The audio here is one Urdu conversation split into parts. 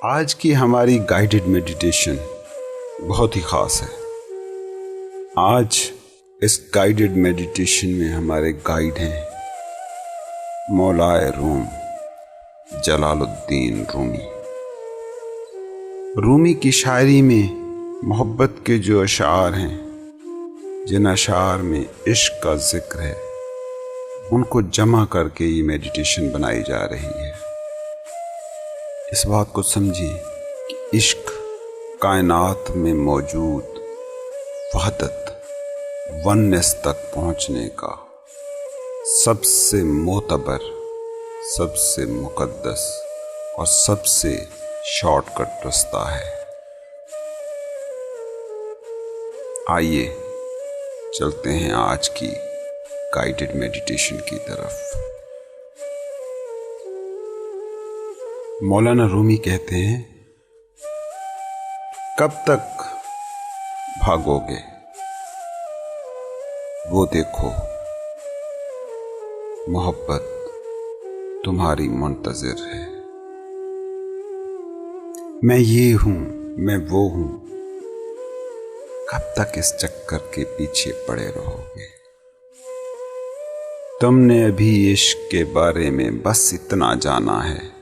آج کی ہماری گائیڈڈ میڈیٹیشن بہت ہی خاص ہے۔ آج اس گائیڈڈ میڈیٹیشن میں ہمارے گائیڈ ہیں مولائے روم جلال الدین رومی۔ رومی کی شاعری میں محبت کے جو اشعار ہیں، جن اشعار میں عشق کا ذکر ہے، ان کو جمع کر کے یہ میڈیٹیشن بنائی جا رہی ہے۔ اس بات کو سمجھیں کہ عشق کائنات میں موجود وحدت، ونس تک پہنچنے کا سب سے معتبر، سب سے مقدس اور سب سے شارٹ کٹ رستہ ہے۔ آئیے چلتے ہیں آج کی گائیڈڈ میڈیٹیشن کی طرف۔ مولانا رومی کہتے ہیں، کب تک بھاگو گے؟ وہ دیکھو محبت تمہاری منتظر ہے۔ میں یہ ہوں، میں وہ ہوں، کب تک اس چکر کے پیچھے پڑے رہو گے؟ تم نے ابھی عشق کے بارے میں بس اتنا جانا ہے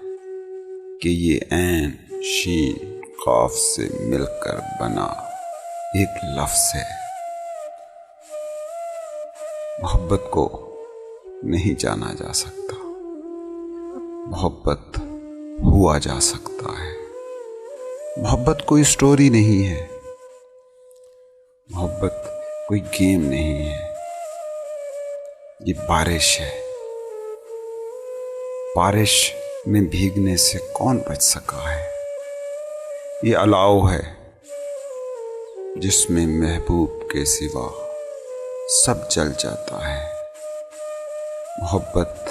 کہ یہ عین شین قاف سے مل کر بنا ایک لفظ ہے۔ محبت کو نہیں جانا جا سکتا، محبت ہوا جا سکتا ہے۔ محبت کوئی سٹوری نہیں ہے، محبت کوئی گیم نہیں ہے، یہ بارش ہے۔ بارش میں بھیگنے سے کون بچ سکا ہے؟ یہ الاؤ ہے جس میں محبوب کے سوا سب جل جاتا ہے۔ محبت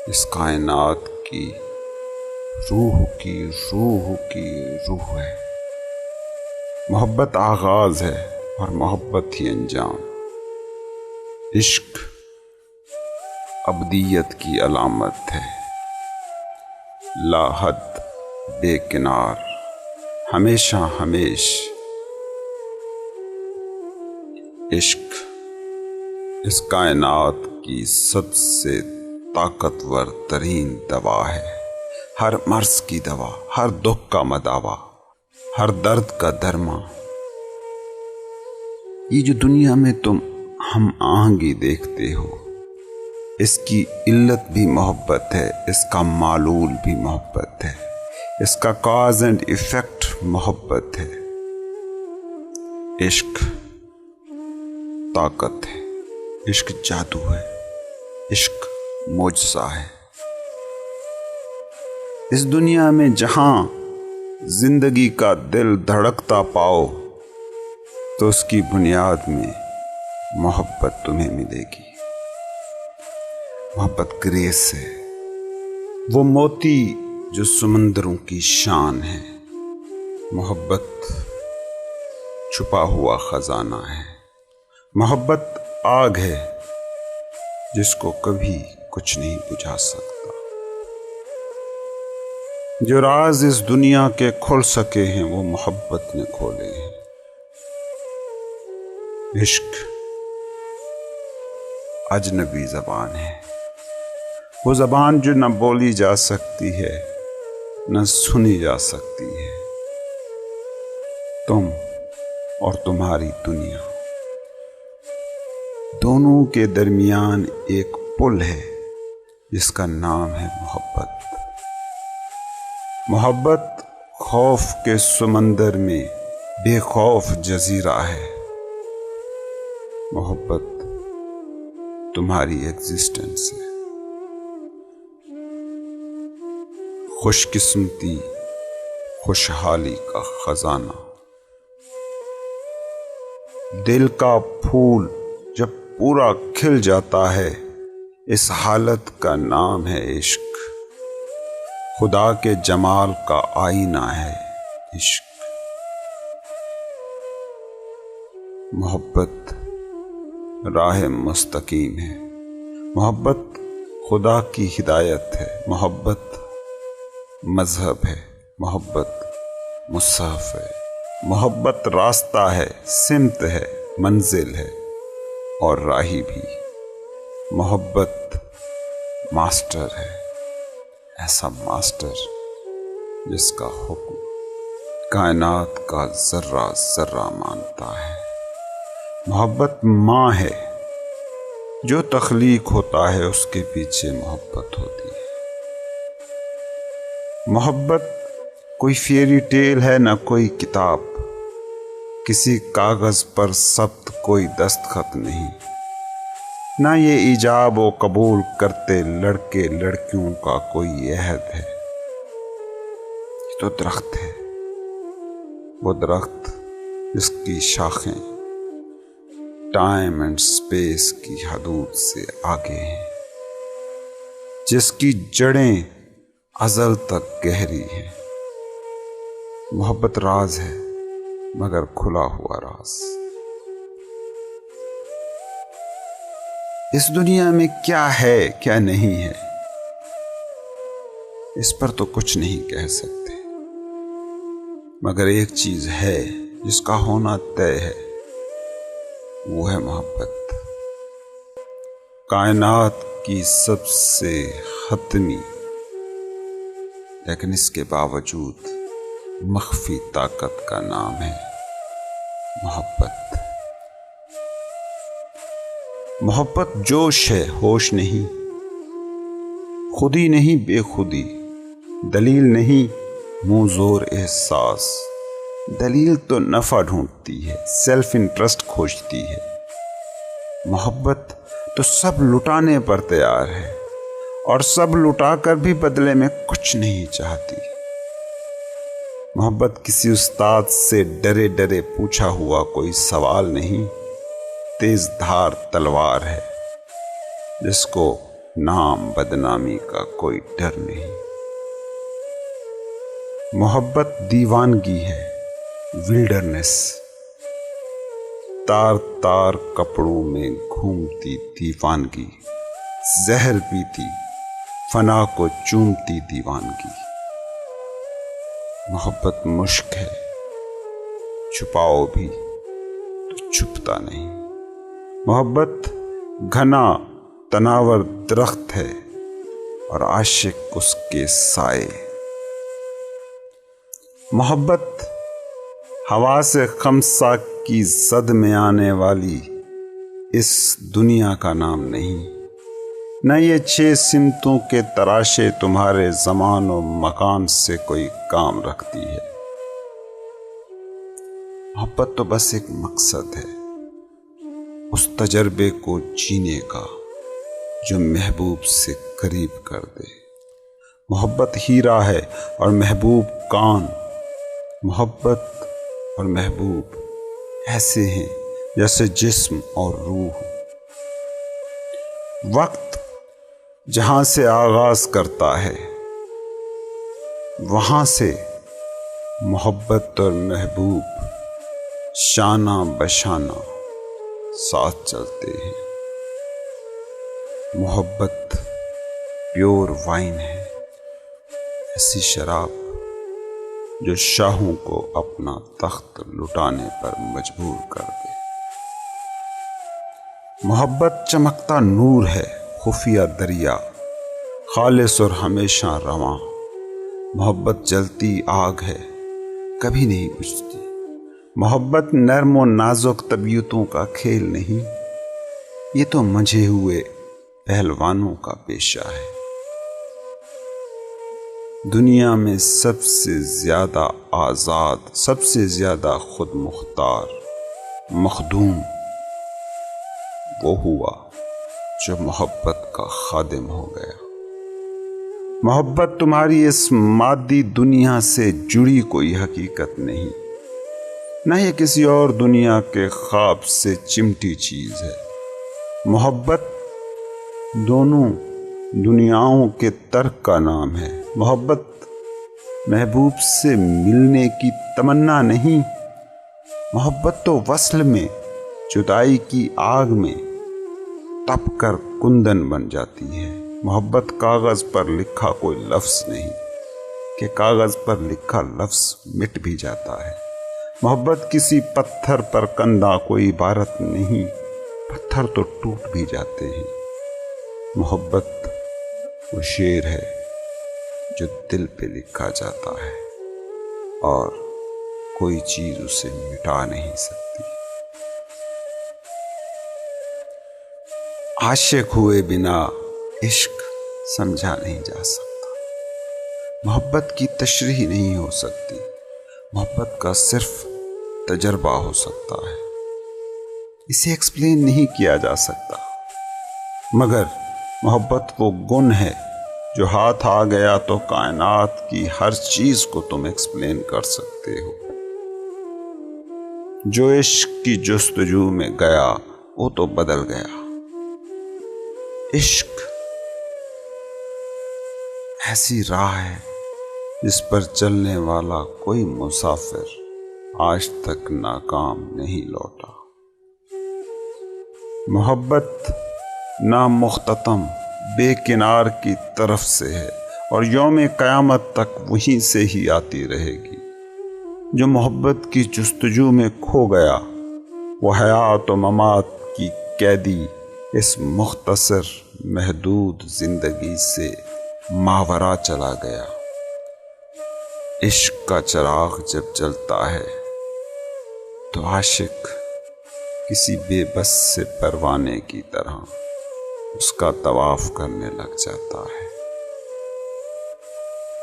اس کائنات کی روح کی روح ہے۔ محبت آغاز ہے اور محبت ہی انجام۔ عشق ابدیت کی علامت ہے، لا حد بے کنار، ہمیشہ ہمیش۔ عشق اس کائنات کی سب سے طاقتور ترین دوا ہے، ہر مرض کی دوا، ہر دکھ کا مداوا، ہر درد کا درما۔ یہ جو دنیا میں تم ہم آہنگی دیکھتے ہو، اس کی علت بھی محبت ہے، اس کا معلول بھی محبت ہے، اس کا کاز اینڈ ایفیکٹ محبت ہے۔ عشق طاقت ہے، عشق جادو ہے، عشق معجزہ ہے۔ اس دنیا میں جہاں زندگی کا دل دھڑکتا پاؤ تو اس کی بنیاد میں محبت تمہیں ملے گی۔ محبت گریس ہے، وہ موتی جو سمندروں کی شان ہے۔ محبت چھپا ہوا خزانہ ہے۔ محبت آگ ہے جس کو کبھی کچھ نہیں بجھا سکتا۔ جو راز اس دنیا کے کھل سکے ہیں وہ محبت نے کھولے ہیں۔ عشق اجنبی زبان ہے، وہ زبان جو نہ بولی جا سکتی ہے نہ سنی جا سکتی ہے۔ تم اور تمہاری دنیا، دونوں کے درمیان ایک پل ہے جس کا نام ہے محبت۔ محبت خوف کے سمندر میں بے خوف جزیرہ ہے۔ محبت تمہاری ایگزسٹنس ہے۔ خوش قسمتی، خوشحالی کا خزانہ۔ دل کا پھول جب پورا کھل جاتا ہے، اس حالت کا نام ہے عشق۔ خدا کے جمال کا آئینہ ہے عشق۔ محبت راہ مستقیم ہے، محبت خدا کی ہدایت ہے، محبت مذہب ہے، محبت مصحف ہے، محبت راستہ ہے، سمت ہے، منزل ہے اور راہی بھی۔ محبت ماسٹر ہے، ایسا ماسٹر جس کا حکم کائنات کا ذرہ ذرہ مانتا ہے۔ محبت ماں ہے، جو تخلیق ہوتا ہے اس کے پیچھے محبت ہوتی ہے۔ محبت کوئی فیری ٹیل ہے، نہ کوئی کتاب، کسی کاغذ پر ثبت کوئی دستخط نہیں، نہ یہ ایجاب و قبول کرتے لڑکے لڑکیوں کا کوئی عہد ہے۔ یہ تو درخت ہے، وہ درخت جس کی شاخیں ٹائم اینڈ سپیس کی حدود سے آگے ہیں، جس کی جڑیں ازل تک گہری ہیں۔ محبت راز ہے، مگر کھلا ہوا راز۔ اس دنیا میں کیا ہے کیا نہیں ہے، اس پر تو کچھ نہیں کہہ سکتے، مگر ایک چیز ہے جس کا ہونا طے ہے، وہ ہے محبت۔ کائنات کی سب سے حتمی لیکن اس کے باوجود مخفی طاقت کا نام ہے محبت۔ محبت جوش ہے، ہوش نہیں، خودی نہیں بے خودی، دلیل نہیں منہ زور احساس۔ دلیل تو نفع ڈھونڈتی ہے، سیلف انٹرسٹ کھوجتی ہے۔ محبت تو سب لٹانے پر تیار ہے، اور سب لٹا کر بھی بدلے میں کچھ نہیں چاہتی۔ محبت کسی استاد سے ڈرے ڈرے پوچھا ہوا کوئی سوال نہیں، تیز دھار تلوار ہے جس کو نام بدنامی کا کوئی ڈر نہیں۔ محبت دیوانگی ہے، ولڈرنس، تار تار کپڑوں میں گھومتی دیوانگی، زہر پیتی فنا کو چومتی دیوانگی۔ محبت مشک ہے، چھپاؤ بھی تو چھپتا نہیں۔ محبت گھنا تناور درخت ہے اور عاشق اس کے سائے۔ محبت ہوا سے خمسہ کی زد میں آنے والی اس دنیا کا نام نہیں، نہ یہ 6 سمتوں کے تراشے تمہارے زمان و مکان سے کوئی کام رکھتی ہے۔ محبت تو بس ایک مقصد ہے، اس تجربے کو جینے کا جو محبوب سے قریب کر دے۔ محبت ہیرا ہے اور محبوب کان۔ محبت اور محبوب ایسے ہیں جیسے جسم اور روح۔ وقت جہاں سے آغاز کرتا ہے، وہاں سے محبت اور محبوب شانہ بشانہ ساتھ چلتے ہیں۔ محبت پیور وائن ہے، ایسی شراب جو شاہوں کو اپنا تخت لٹانے پر مجبور کر دے۔ محبت چمکتا نور ہے، خفیہ دریا، خالص اور ہمیشہ رواں۔ محبت جلتی آگ ہے، کبھی نہیں بجھتی۔ محبت نرم و نازک طبیعتوں کا کھیل نہیں، یہ تو منجھے ہوئے پہلوانوں کا پیشہ ہے۔ دنیا میں سب سے زیادہ آزاد، سب سے زیادہ خود مختار، مخدوم وہ ہوا جو محبت کا خادم ہو گیا۔ محبت تمہاری اس مادی دنیا سے جڑی کوئی حقیقت نہیں، نہ یہ کسی اور دنیا کے خواب سے چمٹی چیز ہے۔ محبت دونوں دنیاؤں کے ترک کا نام ہے۔ محبت محبوب سے ملنے کی تمنا نہیں، محبت تو وصل میں، جدائی کی آگ میں تپ کر کندن بن جاتی ہے۔ محبت کاغذ پر لکھا کوئی لفظ نہیں، کہ کاغذ پر لکھا لفظ مٹ بھی جاتا ہے۔ محبت کسی پتھر پر کندہ کوئی عبارت نہیں، پتھر تو ٹوٹ بھی جاتے ہیں۔ محبت وہ شعر ہے جو دل پہ لکھا جاتا ہے اور کوئی چیز اسے مٹا نہیں سکتی۔ عاشق ہوئے بنا عشق سمجھا نہیں جا سکتا، محبت کی تشریح نہیں ہو سکتی، محبت کا صرف تجربہ ہو سکتا ہے، اسے ایکسپلین نہیں کیا جا سکتا۔ مگر محبت وہ گن ہے جو ہاتھ آ گیا تو کائنات کی ہر چیز کو تم ایکسپلین کر سکتے ہو۔ جو عشق کی جستجو میں گیا وہ تو بدل گیا۔ عشق ایسی راہ ہے جس پر چلنے والا کوئی مسافر آج تک ناکام نہیں لوٹا۔ محبت نامختتم بے کنار کی طرف سے ہے اور یوم قیامت تک وہیں سے ہی آتی رہے گی۔ جو محبت کی جستجو میں کھو گیا وہ حیات و ممات کی قیدی اس مختصر محدود زندگی سے ماورا چلا گیا۔ عشق کا چراغ جب جلتا ہے تو عاشق کسی بے بس سے پروانے کی طرح اس کا طواف کرنے لگ جاتا ہے۔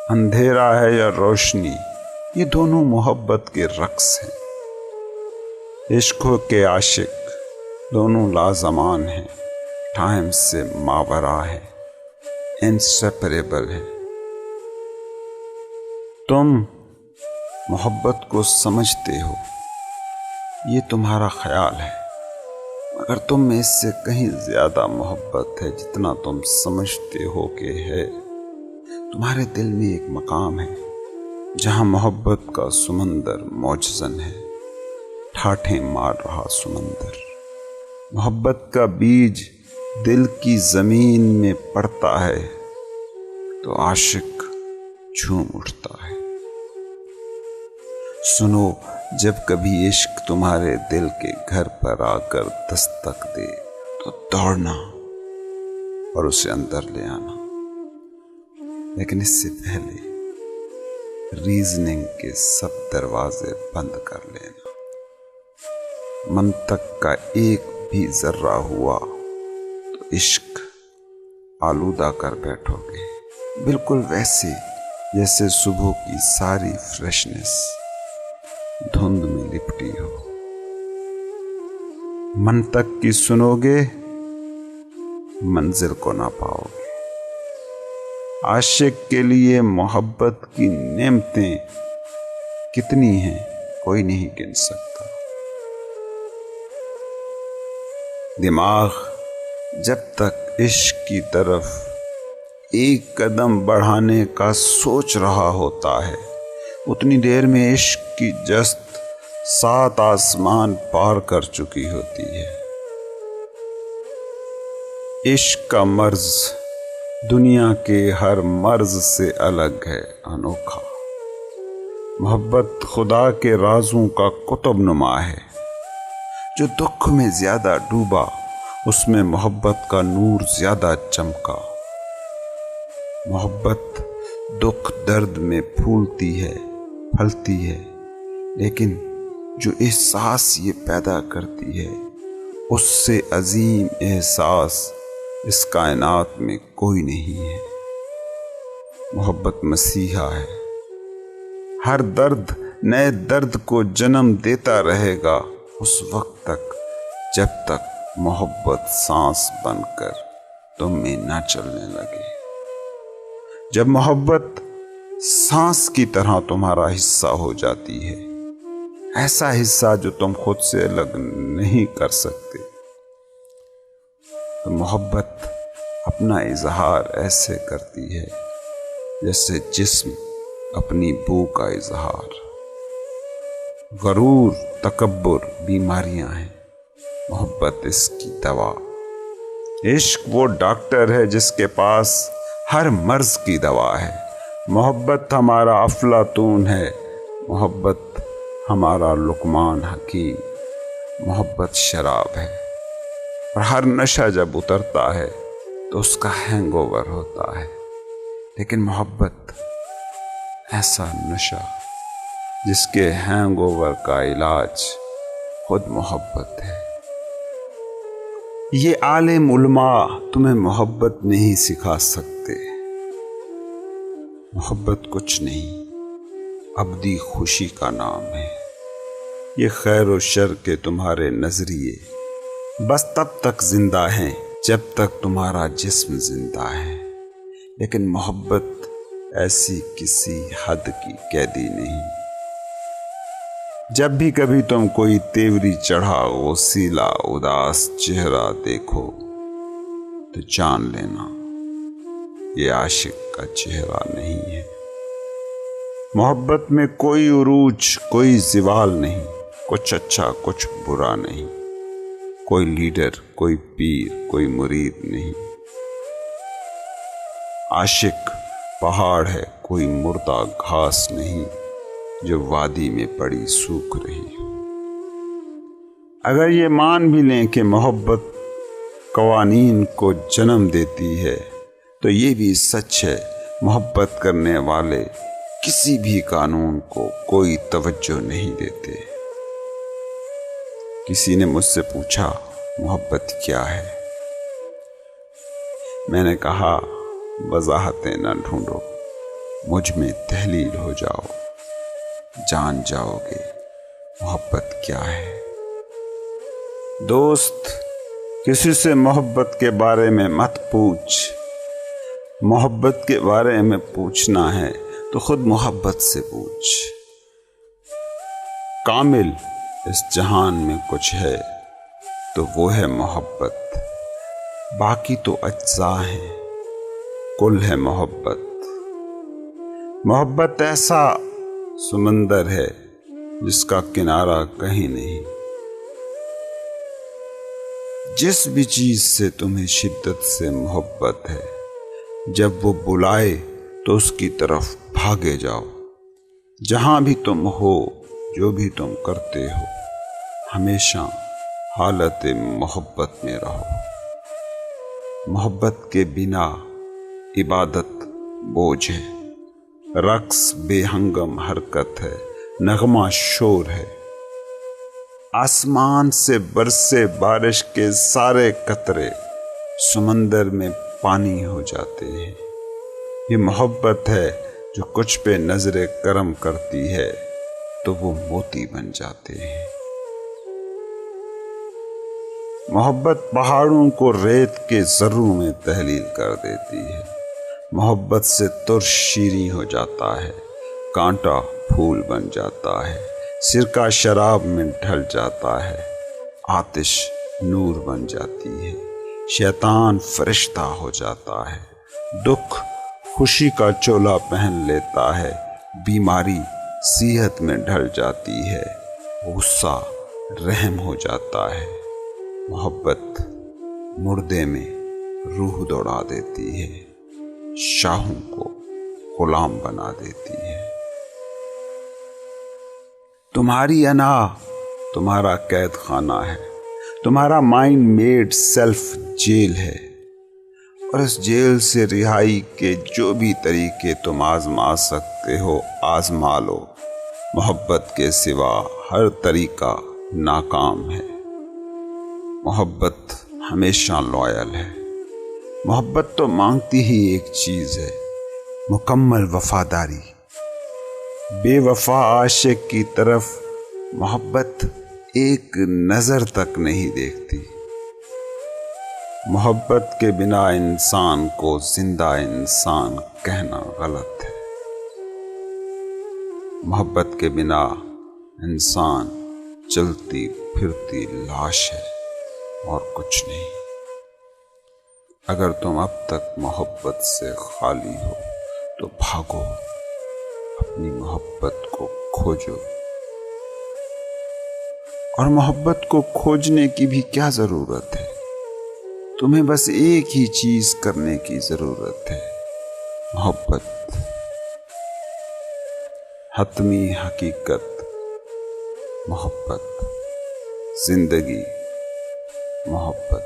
اندھیرا ہے یا روشنی، یہ دونوں محبت کے رقص ہیں۔ عشق کے عاشق دونوں لازمان ہیں، ٹائم سے ماورا ہیں، انسیپریبل ہیں۔ تم محبت کو سمجھتے ہو، یہ تمہارا خیال ہے، مگر تم میں اس سے کہیں زیادہ محبت ہے جتنا تم سمجھتے ہو کہ ہے۔ تمہارے دل میں ایک مقام ہے جہاں محبت کا سمندر موجزن ہے، ٹھاٹھیں مار رہا سمندر۔ محبت کا بیج دل کی زمین میں پڑتا ہے تو عاشق جھوم اٹھتا ہے۔ سنو، جب کبھی عشق تمہارے دل کے گھر پر آ کر دستک دے تو دوڑنا اور اسے اندر لے آنا، لیکن اس سے پہلے ریزننگ کے سب دروازے بند کر لینا۔ منطق کا ایک بھی ذرہ ہوا تو عشق آلودہ کر بیٹھو گے، بالکل ویسے جیسے صبح کی ساری فریشنس دھند میں لپٹی ہو۔ منطق کی سنو گے، منزل کو نہ پاؤ گے۔ عاشق کے لیے محبت کی نعمتیں کتنی ہیں کوئی نہیں گن سکتا۔ دماغ جب تک عشق کی طرف ایک قدم بڑھانے کا سوچ رہا ہوتا ہے اتنی دیر میں عشق کی جست 7 آسمان پار کر چکی ہوتی ہے۔ عشق کا مرض دنیا کے ہر مرض سے الگ ہے، انوکھا۔ محبت خدا کے رازوں کا قطب نما ہے۔ جو دکھ میں زیادہ ڈوبا اس میں محبت کا نور زیادہ چمکا۔ محبت دکھ درد میں پھولتی ہے، پھلتی ہے، لیکن جو احساس یہ پیدا کرتی ہے اس سے عظیم احساس اس کائنات میں کوئی نہیں ہے۔ محبت مسیحا ہے۔ ہر درد نئے درد کو جنم دیتا رہے گا اس وقت تک جب تک محبت سانس بن کر تم میں نہ چلنے لگے۔ جب محبت سانس کی طرح تمہارا حصہ ہو جاتی ہے، ایسا حصہ جو تم خود سے الگ نہیں کر سکتے، تو محبت اپنا اظہار ایسے کرتی ہے جیسے جسم اپنی بو کا اظہار۔ غرور، تکبر بیماریاں ہیں، محبت اس کی دوا۔ عشق وہ ڈاکٹر ہے جس کے پاس ہر مرض کی دوا ہے، محبت ہمارا افلاطون ہے، محبت ہمارا لقمان حکیم، محبت شراب ہے، اور ہر نشہ جب اترتا ہے تو اس کا ہینگ اوور ہوتا ہے، لیکن محبت ایسا نشہ جس کے ہینگ اوور کا علاج خود محبت ہے۔ یہ عالم علماء تمہیں محبت نہیں سکھا سکتے۔ محبت کچھ نہیں، ابدی خوشی کا نام ہے۔ یہ خیر و شر کے تمہارے نظریے بس تب تک زندہ ہیں جب تک تمہارا جسم زندہ ہے، لیکن محبت ایسی کسی حد کی قیدی نہیں۔ جب بھی کبھی تم کوئی تیوری چڑھا وسیلہ اداس چہرہ دیکھو تو جان لینا یہ عاشق کا چہرہ نہیں ہے۔ محبت میں کوئی عروج، کوئی زوال نہیں، کچھ اچھا کچھ برا نہیں، کوئی لیڈر، کوئی پیر، کوئی مرید نہیں۔ عاشق پہاڑ ہے، کوئی مردہ گھاس نہیں جو وادی میں پڑی سوکھ رہی ہو۔ اگر یہ مان بھی لیں کہ محبت قوانین کو جنم دیتی ہے تو یہ بھی سچ ہے، محبت کرنے والے کسی بھی قانون کو کوئی توجہ نہیں دیتے۔ کسی نے مجھ سے پوچھا محبت کیا ہے؟ میں نے کہا وضاحتیں نہ ڈھونڈو، مجھ میں تحلیل ہو جاؤ، جان جاؤ گے محبت کیا ہے۔ دوست، کسی سے محبت کے بارے میں مت پوچھ۔ محبت کے بارے میں پوچھنا ہے تو خود محبت سے پوچھ۔ کامل اس جہان میں کچھ ہے تو وہ ہے محبت، باقی تو اجزاء ہیں، کل ہے محبت۔ محبت ایسا سمندر ہے جس کا کنارہ کہیں نہیں۔ جس بھی چیز سے تمہیں شدت سے محبت ہے، جب وہ بلائے تو اس کی طرف بھاگے جاؤ۔ جہاں بھی تم ہو، جو بھی تم کرتے ہو، ہمیشہ حالت محبت میں رہو۔ محبت کے بنا عبادت بوجھ ہے، رقص بے ہنگم حرکت ہے، نغمہ شور ہے۔ آسمان سے برسے بارش کے سارے قطرے سمندر میں پانی ہو جاتے ہیں۔ یہ محبت ہے جو کچھ پہ نظر کرم کرتی ہے تو وہ موتی بن جاتے ہیں۔ محبت پہاڑوں کو ریت کے ذروں میں تحلیل کر دیتی ہے۔ محبت سے ترش شیریں ہو جاتا ہے، کانٹا پھول بن جاتا ہے، سرکہ شراب میں ڈھل جاتا ہے، آتش نور بن جاتی ہے، شیطان فرشتہ ہو جاتا ہے، دکھ خوشی کا چولا پہن لیتا ہے، بیماری صحت میں ڈھل جاتی ہے، غصہ رحم ہو جاتا ہے۔ محبت مردے میں روح دوڑا دیتی ہے، شاہوں کو غلام بنا دیتی ہے۔ تمہاری انا تمہارا قید خانہ ہے، تمہارا مائنڈ میڈ سیلف جیل ہے، اور اس جیل سے رہائی کے جو بھی طریقے تم آزما سکتے ہو آزما لو۔ محبت کے سوا ہر طریقہ ناکام ہے۔ محبت ہمیشہ لویل ہے۔ محبت تو مانگتی ہی ایک چیز ہے، مکمل وفاداری۔ بے وفا عاشق کی طرف محبت ایک نظر تک نہیں دیکھتی۔ محبت کے بنا انسان کو زندہ انسان کہنا غلط ہے۔ محبت کے بنا انسان چلتی پھرتی لاش ہے اور کچھ نہیں۔ اگر تم اب تک محبت سے خالی ہو تو بھاگو، اپنی محبت کو کھوجو۔ اور محبت کو کھوجنے کی بھی کیا ضرورت ہے؟ تمہیں بس ایک ہی چیز کرنے کی ضرورت ہے، محبت حتمی حقیقت محبت، زندگی محبت۔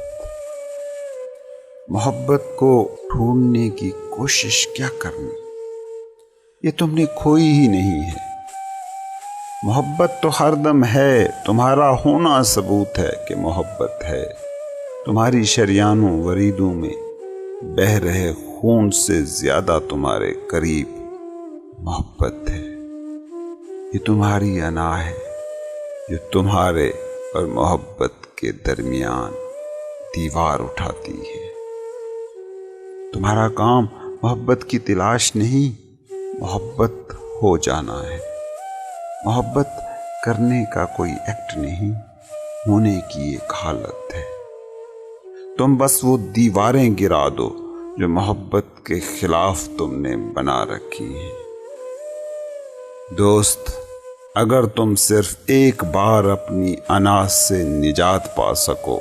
محبت کو ڈھونڈنے کی کوشش کیا کرنی، یہ تم نے کھوئی ہی نہیں ہے۔ محبت تو ہر دم ہے، تمہارا ہونا ثبوت ہے کہ محبت ہے۔ تمہاری شریانوں وریدوں میں بہہ رہے خون سے زیادہ تمہارے قریب محبت ہے۔ یہ تمہاری انا ہے جو تمہارے اور محبت کے درمیان دیوار اٹھاتی ہے۔ تمہارا کام محبت کی تلاش نہیں، محبت ہو جانا ہے۔ محبت کرنے کا کوئی ایکٹ نہیں، ہونے کی ایک حالت ہے۔ تم بس وہ دیواریں گرا دو جو محبت کے خلاف تم نے بنا رکھی ہیں۔ دوست، اگر تم صرف ایک بار اپنی انا سے نجات پا سکو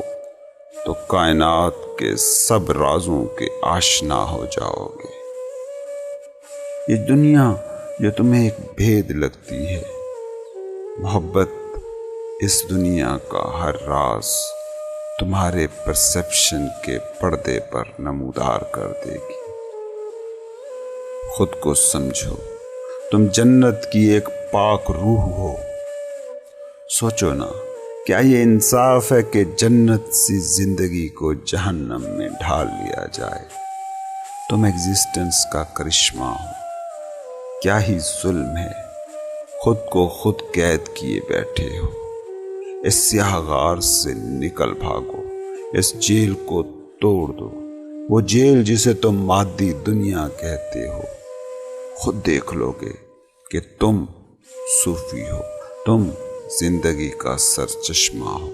تو کائنات کے سب رازوں کے آشنا ہو جاؤ گے۔ یہ دنیا جو تمہیں ایک بھید لگتی ہے، محبت اس دنیا کا ہر راز تمہارے پرسپشن کے پردے پر نمودار کر دے گی۔ خود کو سمجھو، تم جنت کی ایک پاک روح ہو۔ سوچو نا، کیا یہ انصاف ہے کہ جنت سی زندگی کو جہنم میں ڈھال لیا جائے؟ تم ایگزسٹنس کا کرشمہ ہو، کیا ہی ظلم ہے، خود کو خود قید کیے بیٹھے ہو۔ اس سیاہ غار سے نکل بھاگو، اس جیل کو توڑ دو، وہ جیل جسے تم مادی دنیا کہتے ہو۔ خود دیکھ لو گے کہ تم صوفی ہو، تم زندگی کا سرچشمہ ہو۔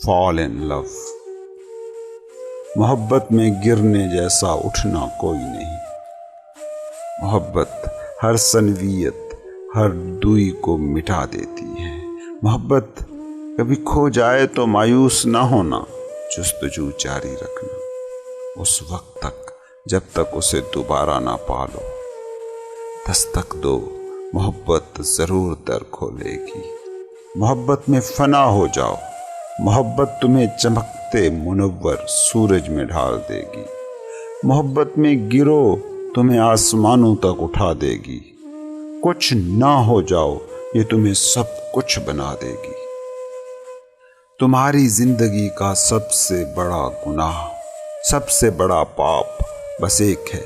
فال ان لو، محبت میں گرنے جیسا اٹھنا کوئی نہیں۔ محبت ہر سنویت، ہر دوئی کو مٹا دیتی ہے۔ محبت کبھی کھو جائے تو مایوس نہ ہونا، جستجو جاری رکھنا اس وقت تک جب تک اسے دوبارہ نہ پالو۔ دستک دو، محبت ضرور در کھولے گی۔ محبت میں فنا ہو جاؤ، محبت تمہیں چمکتے منور سورج میں ڈھال دے گی۔ محبت میں گرو، تمہیں آسمانوں تک اٹھا دے گی۔ کچھ نہ ہو جاؤ، یہ تمہیں سب کچھ بنا دے گی۔ تمہاری زندگی کا سب سے بڑا گناہ، سب سے بڑا پاپ بس ایک ہے،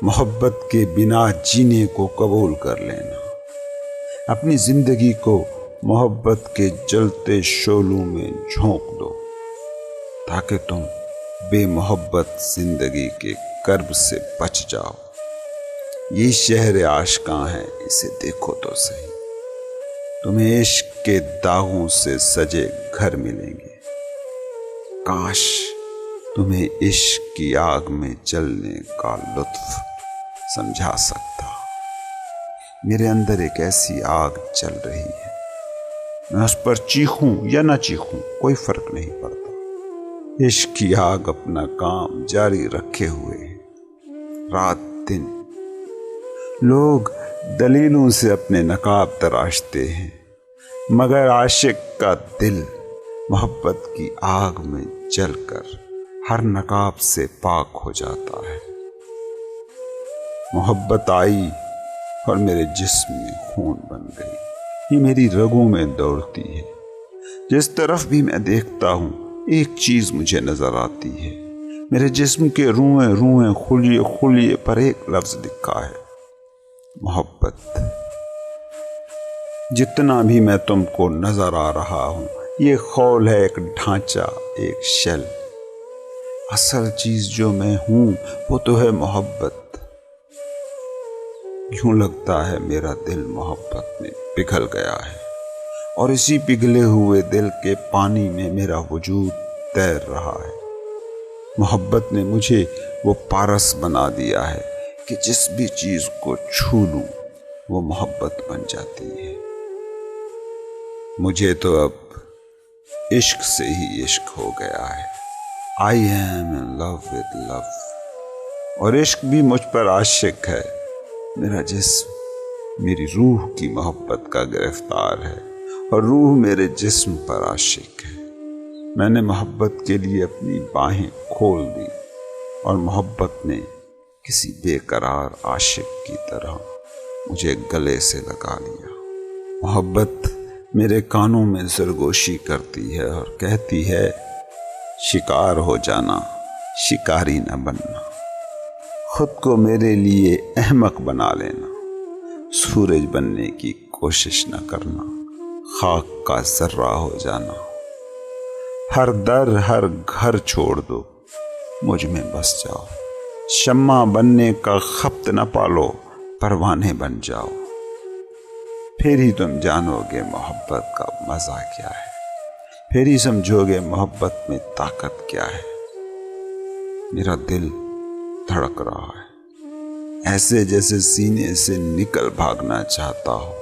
محبت کے بنا جینے کو قبول کر لینا۔ اپنی زندگی کو محبت کے جلتے شعلوں میں جھونک دو تاکہ تم بے محبت زندگی کے کرب سے بچ جاؤ۔ یہ شہر عاشقاں ہے، اسے دیکھو تو صحیح، تمہیں عشق کے داغوں سے سجے گھر ملیں گے۔ کاش تمہیں عشق کی آگ میں جلنے کا لطف سمجھا سکتا۔ میرے اندر ایک ایسی آگ چل رہی ہے، میں اس پر چیخوں یا نہ چیخوں کوئی فرق نہیں پڑتا۔ عشق کی آگ اپنا کام جاری رکھے ہوئے ہے، رات دن۔ لوگ دلیلوں سے اپنے نقاب تراشتے ہیں، مگر عاشق کا دل محبت کی آگ میں جل کر ہر نقاب سے پاک ہو جاتا ہے۔ محبت آئی اور میرے جسم میں خون بن گئی، یہ میری رگوں میں دوڑتی ہے۔ جس طرف بھی میں دیکھتا ہوں ایک چیز مجھے نظر آتی ہے، میرے جسم کے روئیں روئیں خلیے خلیے پر ایک لفظ لکھا ہے، محبت۔ جتنا بھی میں تم کو نظر آ رہا ہوں یہ خول ہے، ایک ڈھانچہ، ایک شل۔ اصل چیز جو میں ہوں وہ تو ہے محبت۔ یوں لگتا ہے میرا دل محبت میں پگھل گیا ہے اور اسی پگھلے ہوئے دل کے پانی میں میرا وجود تیر رہا ہے۔ محبت نے مجھے وہ پارس بنا دیا ہے کہ جس بھی چیز کو چھو لوں وہ محبت بن جاتی ہے۔ مجھے تو اب عشق سے ہی عشق ہو گیا ہے۔ I am in love with love، اور عشق بھی مجھ پر عاشق ہے۔ میرا جسم میری روح کی محبت کا گرفتار ہے اور روح میرے جسم پر عاشق ہے۔ میں نے محبت کے لیے اپنی باہیں کھول دی اور محبت نے کسی بے قرار عاشق کی طرح مجھے گلے سے لگا لیا۔ محبت میرے کانوں میں سرگوشی کرتی ہے اور کہتی ہے، شکار ہو جانا، شکاری نہ بننا، خود کو میرے لیے احمق بنا لینا، سورج بننے کی کوشش نہ کرنا، خاک کا ذرہ ہو جانا، ہر در ہر گھر چھوڑ دو، مجھ میں بس جاؤ، شمع بننے کا خبط نہ پالو، پروانے بن جاؤ، پھر ہی تم جانو گے محبت کا مزہ کیا ہے، پھر ہی سمجھو گے محبت میں طاقت کیا ہے۔ میرا دل دھڑک رہا ہے، ایسے جیسے سینے سے نکل بھاگنا چاہتا ہو،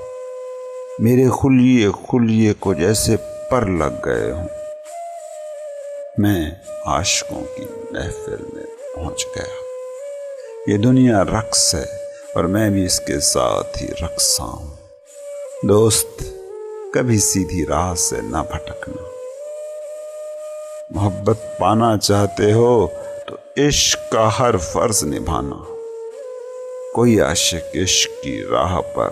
میرے خلیے خلیے کو جیسے پر لگ گئے ہوں۔ میں عاشقوں کی محفل میں پہنچ گیا، یہ دنیا رقص ہے اور میں بھی اس کے ساتھ ہی رقصاں ہوں۔ دوست، کبھی سیدھی راہ سے نہ بھٹکنا، محبت پانا چاہتے ہو تو عشق کا ہر فرض نبھانا۔ کوئی عاشق عشق کی راہ پر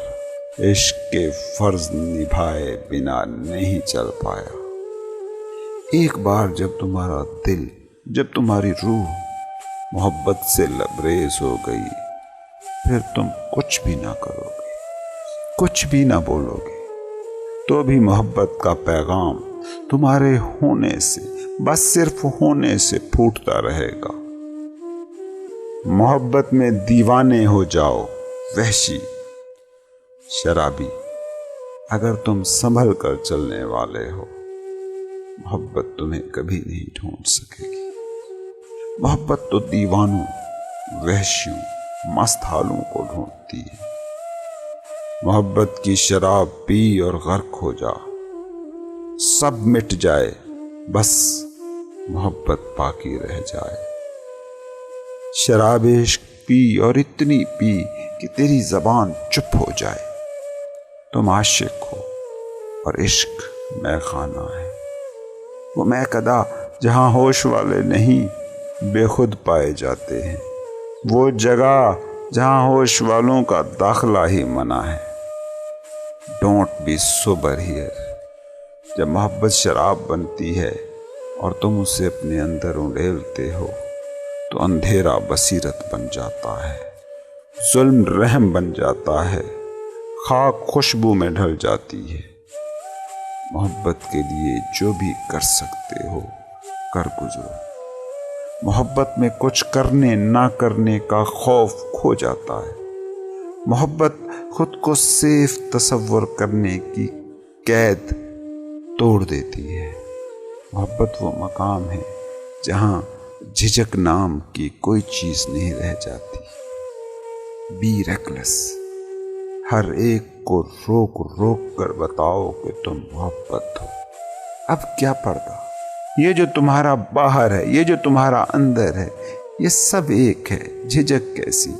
عشق کے فرض نبھائے بنا نہیں چل پایا۔ ایک بار جب تمہارا دل، جب تمہاری روح محبت سے لبریز ہو گئی، پھر تم کچھ بھی نہ کرو گے، کچھ بھی نہ بولو گے، تو بھی محبت کا پیغام تمہارے ہونے سے، بس صرف ہونے سے پھوٹتا رہے گا۔ محبت میں دیوانے ہو جاؤ، وحشی، شرابی، اگر تم سنبھل کر چلنے والے ہو، محبت تمہیں کبھی نہیں ڈھونڈ سکے گی۔ محبت تو دیوانوں، وحشیوں، مست حالوں کو ڈھونڈتی ہے۔ محبت کی شراب پی اور غرق ہو جا، سب مٹ جائے، بس محبت باقی رہ جائے۔ شراب عشق پی اور اتنی پی کہ تیری زبان چپ ہو جائے۔ تم عاشق ہو اور عشق مے خانہ ہے، وہ میکدہ جہاں ہوش والے نہیں بے خود پائے جاتے ہیں، وہ جگہ جہاں ہوش والوں کا داخلہ ہی منع ہے۔ Don't be sober here. جب محبت شراب بنتی ہے اور تم اسے اپنے اندر انڈیلتے ہو تو اندھیرا بصیرت بن جاتا ہے، ظلم رحم بن جاتا ہے، خاک خوشبو میں ڈھل جاتی ہے۔ محبت کے لیے جو بھی کر سکتے ہو کر گزرو۔ محبت میں کچھ کرنے نہ کرنے کا خوف کھو جاتا ہے۔ محبت خود کو سیف تصور کرنے کی قید توڑ دیتی ہے۔ محبت وہ مقام ہے جہاں جھجک نام کی کوئی چیز نہیں رہ جاتی۔ بی ریکلس، ہر ایک کو روک روک کر بتاؤ کہ تم محبت ہو۔ اب کیا پردہ، یہ جو تمہارا باہر ہے، یہ جو تمہارا اندر ہے، یہ سب ایک ہے۔ جھجک کیسی،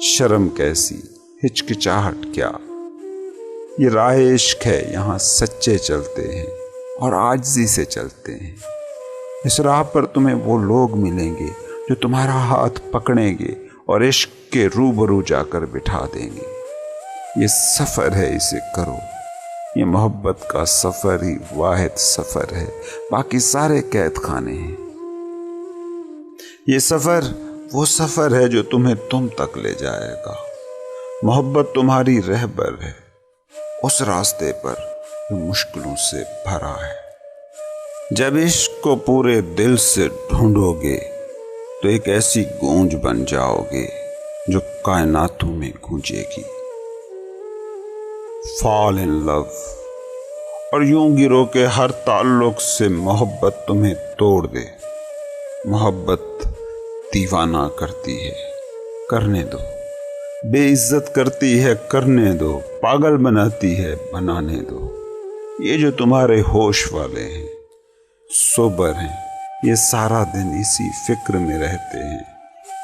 شرم کیسی، ہچکچاہٹ کیا؟ یہ راہ عشق ہے، یہاں سچے چلتے ہیں اور عاجزی سے چلتے ہیں۔ اس راہ پر تمہیں وہ لوگ ملیں گے جو تمہارا ہاتھ پکڑیں گے اور عشق کے روبرو جا کر بٹھا دیں گے۔ یہ سفر ہے، اسے کرو۔ یہ محبت کا سفر ہی واحد سفر ہے، باقی سارے قید خانے ہیں۔ یہ سفر وہ سفر ہے جو تمہیں تم تک لے جائے گا۔ محبت تمہاری رہبر ہے اس راستے پر جو مشکلوں سے بھرا ہے۔ جب عشق کو پورے دل سے ڈھونڈو گے تو ایک ایسی گونج بن جاؤ گے جو کائناتوں میں گونجے گی۔ فال ان لو، اور یوں گرو کہ ہر تعلق سے محبت تمہیں توڑ دے۔ محبت دیوانہ کرتی ہے، کرنے دو۔ بے عزت کرتی ہے، کرنے دو۔ پاگل بناتی ہے، بنانے دو۔ یہ جو تمہارے ہوش والے ہیں، سوبر ہیں، یہ سارا دن اسی فکر میں رہتے ہیں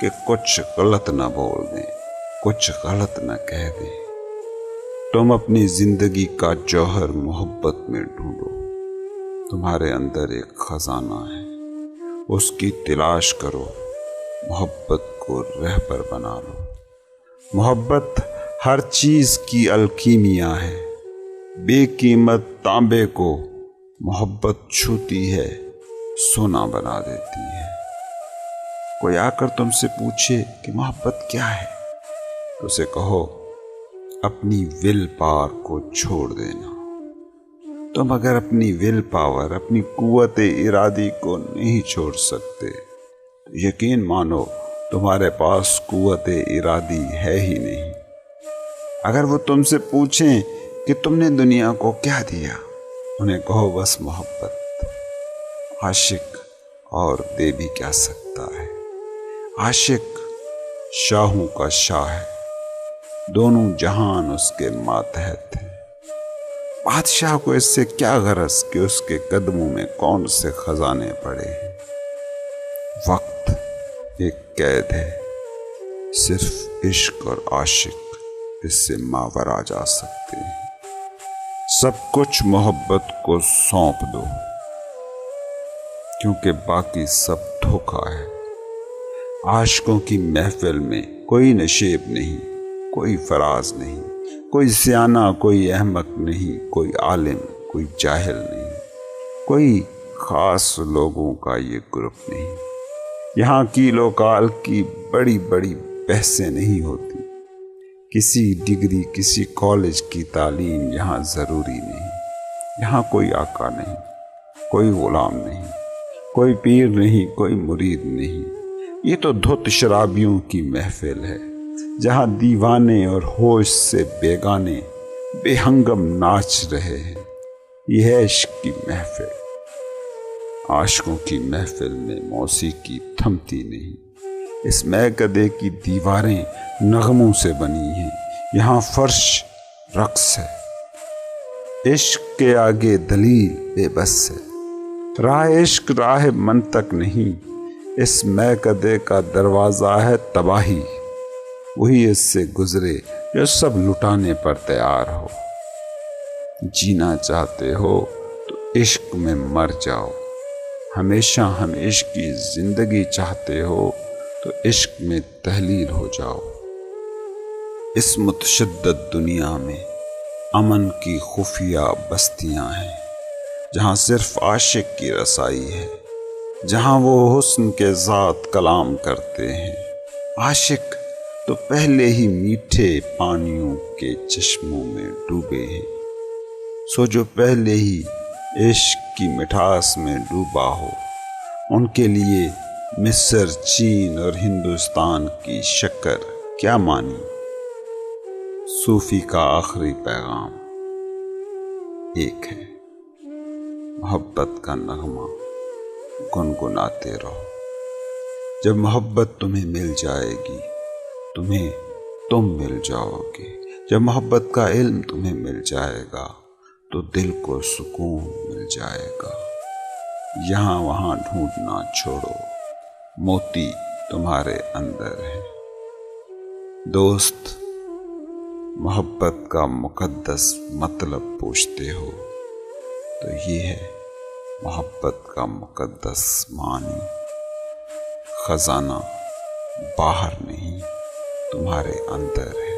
کہ کچھ غلط نہ بول دیں، کچھ غلط نہ کہہ دیں۔ تم اپنی زندگی کا جوہر محبت میں ڈھونڈو۔ تمہارے اندر ایک خزانہ ہے، اس کی تلاش کرو، محبت کو رہبر بنا لو۔ محبت ہر چیز کی الکیمیا ہے، بے قیمت تانبے کو محبت چھوتی ہے، سونا بنا دیتی ہے۔ کوئی آ کر تم سے پوچھے کہ محبت کیا ہے، تو اسے کہو اپنی ول پاور کو چھوڑ دینا۔ تم اگر اپنی ول پاور، اپنی قوت ارادی کو نہیں چھوڑ سکتے تو یقین مانو تمہارے پاس قوت ارادی ہے ہی نہیں۔ اگر وہ تم سے پوچھیں کہ تم نے دنیا کو کیا دیا، انہیں کہو بس محبت۔ عاشق اور دے بھی کیا سکتا ہے؟ عاشق شاہوں کا شاہ ہے، دونوں جہان اس کے ماتحت ہیں۔ بادشاہ کو اس سے کیا غرض کہ اس کے قدموں میں کون سے خزانے پڑے ہیں۔ وقت ایک قید ہے، صرف عشق اور عاشق اس سے ماورا جا سکتے ہیں۔ سب کچھ محبت کو سونپ دو، کیونکہ باقی سب دھوکا ہے۔ عاشقوں کی محفل میں کوئی نشیب نہیں، کوئی فراز نہیں، کوئی سیانہ، کوئی احمق نہیں، کوئی عالم، کوئی جاہل نہیں، کوئی خاص لوگوں کا یہ گروپ نہیں۔ یہاں کیل و کال کی بڑی بڑی بحثیں نہیں ہوتی۔ کسی ڈگری، کسی کالج کی تعلیم یہاں ضروری نہیں۔ یہاں کوئی آقا نہیں، کوئی غلام نہیں، کوئی پیر نہیں، کوئی مرید نہیں۔ یہ تو دھت شرابیوں کی محفل ہے، جہاں دیوانے اور ہوش سے بیگانے بے ہنگم ناچ رہے ہیں۔ یہ ہے عشق کی محفل۔ عاشقوں کی محفل میں موسیقی تھمتی نہیں۔ اس میکدے کی دیواریں نغموں سے بنی ہیں، یہاں فرش رقص ہے۔ عشق کے آگے دلیل بے بس ہے، راہ عشق راہ منطق نہیں۔ اس میکدے کا دروازہ ہے تباہی، وہی اس سے گزرے جو سب لٹانے پر تیار ہو۔ جینا چاہتے ہو تو عشق میں مر جاؤ، ہمیشہ ہمیشہ کی زندگی چاہتے ہو تو عشق میں تحلیل ہو جاؤ۔ اس متشدد دنیا میں امن کی خفیہ بستیاں ہیں، جہاں صرف عاشق کی رسائی ہے، جہاں وہ حسن کے ذات کلام کرتے ہیں۔ عاشق تو پہلے ہی میٹھے پانیوں کے چشموں میں ڈوبے ہیں، سو جو پہلے ہی عشق کی مٹھاس میں ڈوبا ہو، ان کے لیے مصر، چین اور ہندوستان کی شکر کیا مانی۔ صوفی کا آخری پیغام ایک ہے، محبت کا نغمہ گنگناتے رہو۔ جب محبت تمہیں مل جائے گی، تمہیں تم مل جاؤ گے۔ جب محبت کا علم تمہیں مل جائے گا تو دل کو سکون مل جائے گا۔ یہاں وہاں ڈھونڈنا چھوڑو، موتی تمہارے اندر ہے۔ دوست، محبت کا مقدس مطلب پوچھتے ہو تو یہ ہے محبت کا مقدس معنی۔ خزانہ باہر نہیں، تمہارے اندر ہے۔